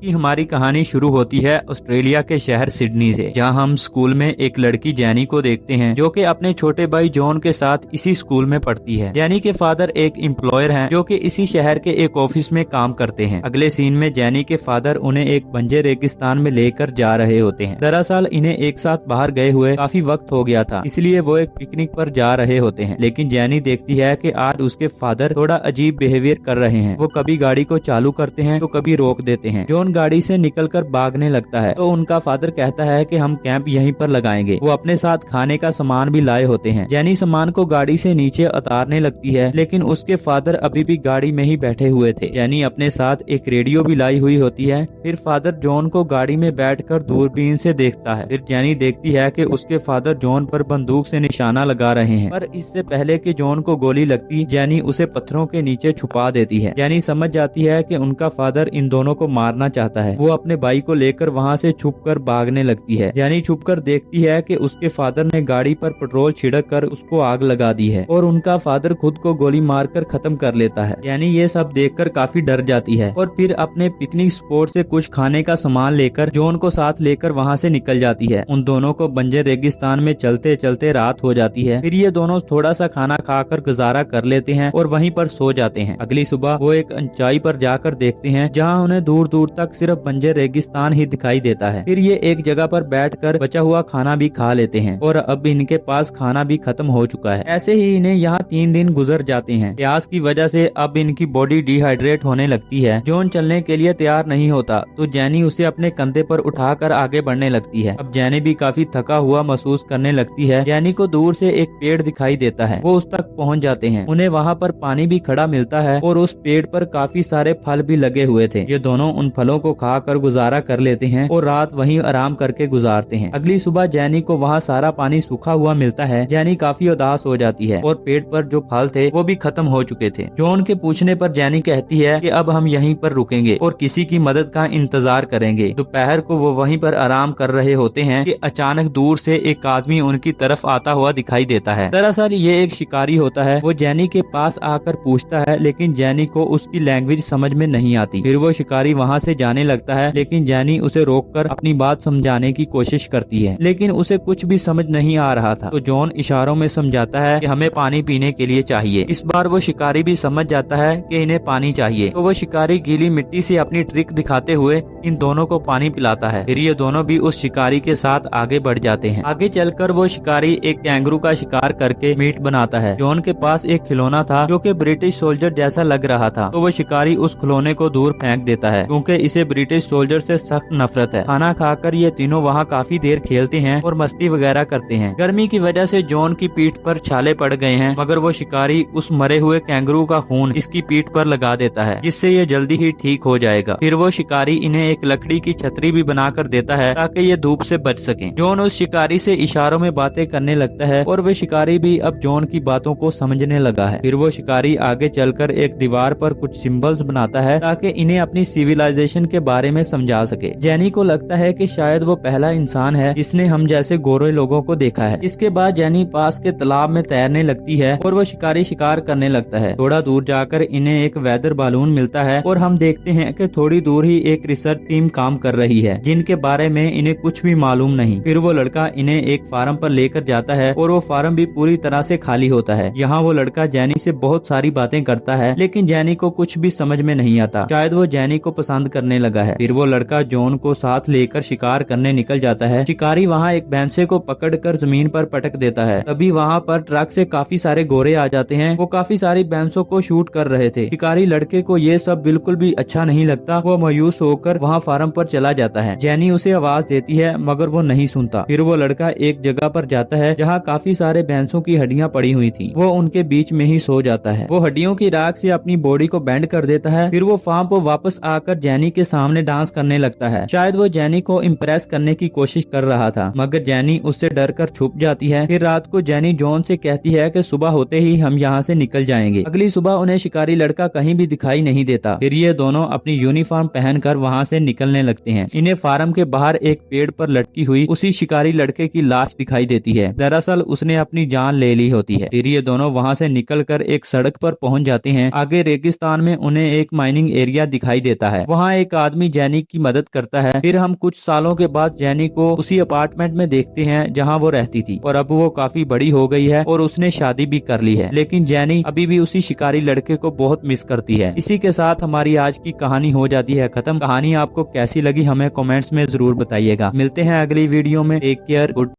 की हमारी कहानी शुरू होती है ऑस्ट्रेलिया के शहर सिडनी से, जहां हम स्कूल में एक लड़की जैनी को देखते हैं जो कि अपने छोटे भाई जॉन के साथ इसी स्कूल में पढ़ती है। जैनी के फादर एक एम्प्लॉयर हैं जो कि इसी शहर के एक ऑफिस में काम करते हैं। अगले सीन में जैनी के फादर उन्हें एक बंजर रेगिस्तान में लेकर जा रहे होते हैं। दरअसल इन्हें एक साथ बाहर गए हुए काफी वक्त हो गया था, इसलिए वो एक पिकनिक पर जा रहे होते हैं। लेकिन जैनी देखती है कि आज उसके फादर थोड़ा अजीब बिहेवियर कर रहे हैं। वो कभी गाड़ी को चालू करते हैं तो कभी रोक देते हैं। जॉन गाड़ी से निकलकर भागने लगता है तो उनका फादर कहता है कि हम कैंप यहीं पर लगाएंगे। वो अपने साथ खाने का सामान भी लाए होते हैं। जैनी सामान को गाड़ी से नीचे उतारने लगती है, लेकिन उसके फादर अभी भी गाड़ी में ही बैठे हुए थे। जैनी अपने साथ एक रेडियो भी लाई हुई होती है। फिर फादर जॉन को गाड़ी में बैठकर दूरबीन से देखता है। फिर जैनी देखती है कि उसके फादर जॉन पर बंदूक से निशाना लगा रहे हैं, पर इससे पहले कि जॉन को गोली लगती, जैनी उसे पत्थरों के नीचे छुपा देती है। जैनी समझ जाती है कि उनका फादर इन दोनों को मारना चाहता है। वो अपने भाई को लेकर वहाँ से छुपकर भागने लगती है। जैनी छुपकर देखती है कि उसके फादर ने गाड़ी पर पेट्रोल छिड़क कर उसको आग लगा दी है और उनका फादर खुद को गोली मारकर खत्म कर लेता है। जैनी ये सब देखकर काफी डर जाती है और फिर अपने पिकनिक स्पॉट से कुछ खाने का सामान लेकर जॉन को साथ लेकर वहाँ से निकल जाती है। उन दोनों को बंजर रेगिस्तान में चलते चलते रात हो जाती है। फिर ये दोनों थोड़ा सा खाना खाकर गुजारा कर लेते हैं और वहीं पर सो जाते हैं। अगली सुबह वो एक ऊंचाई पर जाकर देखते हैं जहाँ उन्हें दूर दूर तक सिर्फ बंजर रेगिस्तान ही दिखाई देता है। फिर ये एक जगह पर बैठकर बचा हुआ खाना भी खा लेते हैं और अब इनके पास खाना भी खत्म हो चुका है। ऐसे ही इन्हें यहाँ 3 दिन गुजर जाते हैं। प्यास की वजह से अब इनकी बॉडी डिहाइड्रेट होने लगती है। जॉन चलने के लिए तैयार नहीं होता तो जैनी उसे अपने कंधे पर उठाकर आगे बढ़ने लगती है। अब जैनी भी काफी थका हुआ महसूस करने लगती है। जैनी को दूर से एक पेड़ दिखाई देता है। वो उस तक पहुँच जाते हैं। उन्हें वहाँ पर पानी भी खड़ा मिलता है और उस पेड़ पर काफी सारे फल भी लगे हुए थे। ये दोनों उन फलों को खाकर गुजारा कर लेते हैं और रात वहीं आराम करके गुजारते हैं। अगली सुबह जैनी को वहाँ सारा पानी सूखा हुआ मिलता है। जैनी काफी उदास हो जाती है और पेड़ पर जो फल थे वो भी खत्म हो चुके थे। जॉन के पूछने पर जैनी कहती है कि अब हम यहीं पर रुकेंगे और किसी की मदद का इंतजार करेंगे। दोपहर को वो वहीं पर आराम कर रहे होते हैं कि अचानक दूर से एक आदमी उनकी तरफ आता हुआ दिखाई देता है। दरअसल ये एक शिकारी होता है। वो जैनी के पास आकर पूछता है, लेकिन जैनी को उसकी लैंग्वेज समझ में नहीं आती। फिर वो शिकारी वहाँ से जाने लगता है, लेकिन जैनी उसे रोककर अपनी बात समझाने की कोशिश करती है, लेकिन उसे कुछ भी समझ नहीं आ रहा था। तो जॉन इशारों में समझाता है कि हमें पानी पीने के लिए चाहिए। इस बार वो शिकारी भी समझ जाता है कि इन्हें पानी चाहिए, तो वो शिकारी गीली मिट्टी से अपनी ट्रिक दिखाते हुए इन दोनों को पानी पिलाता है। फिर ये दोनों भी उस शिकारी के साथ आगे बढ़ जाते हैं। आगे चलकर वो शिकारी एक कैंगरू का शिकार करके मीट बनाता है। जॉन के पास एक खिलौना था जो कि ब्रिटिश सोल्जर जैसा लग रहा था, तो वो शिकारी उस खिलौने को दूर फेंक देता है क्योंकि इसे ब्रिटिश सोल्जर से सख्त नफरत है। खाना खाकर ये तीनों वहाँ काफी देर खेलते हैं और मस्ती वगैरह करते हैं। गर्मी की वजह से जॉन की पीठ पर छाले पड़ गए हैं, मगर वो शिकारी उस मरे हुए कैंगरू का खून इसकी पीठ पर लगा देता है, जिससे ये जल्दी ही ठीक हो जाएगा। फिर वो शिकारी इन्हें एक लकड़ी की छतरी भी बनाकर देता है ताकि ये धूप से बच सकें। जॉन उस शिकारी से इशारों में बातें करने लगता है और वो शिकारी भी अब जॉन की बातों को समझने लगा है। फिर वो शिकारी आगे चलकर एक दीवार पर कुछ सिंबल्स बनाता है ताकि इन्हें अपनी सिविलाइजेशन के बारे में समझा सके। जैनी को लगता है कि शायद वो पहला इंसान है जिसने हम जैसे गोरे लोगों को देखा है। इसके बाद जैनी पास के तालाब में तैरने लगती है और वो शिकारी शिकार करने लगता है। थोड़ा दूर जाकर इन्हें एक वेदर बालून मिलता है और हम देखते हैं कि थोड़ी दूर ही एक रिसर्च टीम काम कर रही है जिनके बारे में इन्हें कुछ भी मालूम नहीं। फिर वो लड़का इन्हें एक फार्म पर लेकर जाता है और वो फार्म भी पूरी तरह से खाली होता है। यहाँ वो लड़का जैनी से बहुत सारी बातें करता है, लेकिन जैनी को कुछ भी समझ में नहीं आता। शायद वो जैनी को पसंद करने लगा है। फिर वो लड़का जॉन को साथ लेकर शिकार करने निकल जाता है। शिकारी वहाँ एक भैंसे को पकड़कर जमीन पर पटक देता है। तभी वहाँ पर ट्रक से काफी सारे गोरे आ जाते हैं। वो काफी सारी भैंसों को शूट कर रहे थे। शिकारी लड़के को ये सब बिल्कुल भी अच्छा नहीं लगता। वो मायूस होकर वहाँ फार्म पर चला जाता है। जैनी उसे आवाज देती है मगर वो नहीं सुनता। फिर वो लड़का एक जगह पर जाता है जहाँ काफी सारे भैंसों की हड्डियाँ पड़ी हुई थी। वो उनके बीच में ही सो जाता है। वो हड्डियों की राख से अपनी बॉडी को बेंड कर देता है। फिर वो फार्म पर वापस आकर जैनी के सामने डांस करने लगता है। शायद वो जैनी को इम्प्रेस करने की कोशिश कर रहा था, मगर जैनी उससे डरकर छुप जाती है। फिर रात को जैनी जॉन से कहती है कि सुबह होते ही हम यहाँ से निकल जाएंगे। अगली सुबह उन्हें शिकारी लड़का कहीं भी दिखाई नहीं देता। फिर ये दोनों अपनी यूनिफॉर्म पहनकर वहाँ से निकलने लगते हैं। इन्हें फार्म के बाहर एक पेड़ पर लटकी हुई उसी शिकारी लड़के की लाश दिखाई देती है। दरअसल उसने अपनी जान ले ली होती है। फिर ये दोनों वहाँ से निकलकर एक सड़क पर पहुंच जाते हैं। आगे रेगिस्तान में उन्हें एक माइनिंग एरिया दिखाई देता है। वहाँ एक आदमी जैनी की मदद करता है। फिर हम कुछ सालों के बाद जैनी को उसी अपार्टमेंट में देखते हैं जहाँ वो रहती थी, और अब वो काफी बड़ी हो गई है और उसने शादी भी कर ली है। लेकिन जैनी अभी भी उसी शिकारी लड़के को बहुत मिस करती है। इसी के साथ हमारी आज की कहानी हो जाती है खत्म। कहानी आपको कैसी लगी हमें कमेंट्स में जरूर बताइएगा। मिलते हैं अगली वीडियो में। Take care, good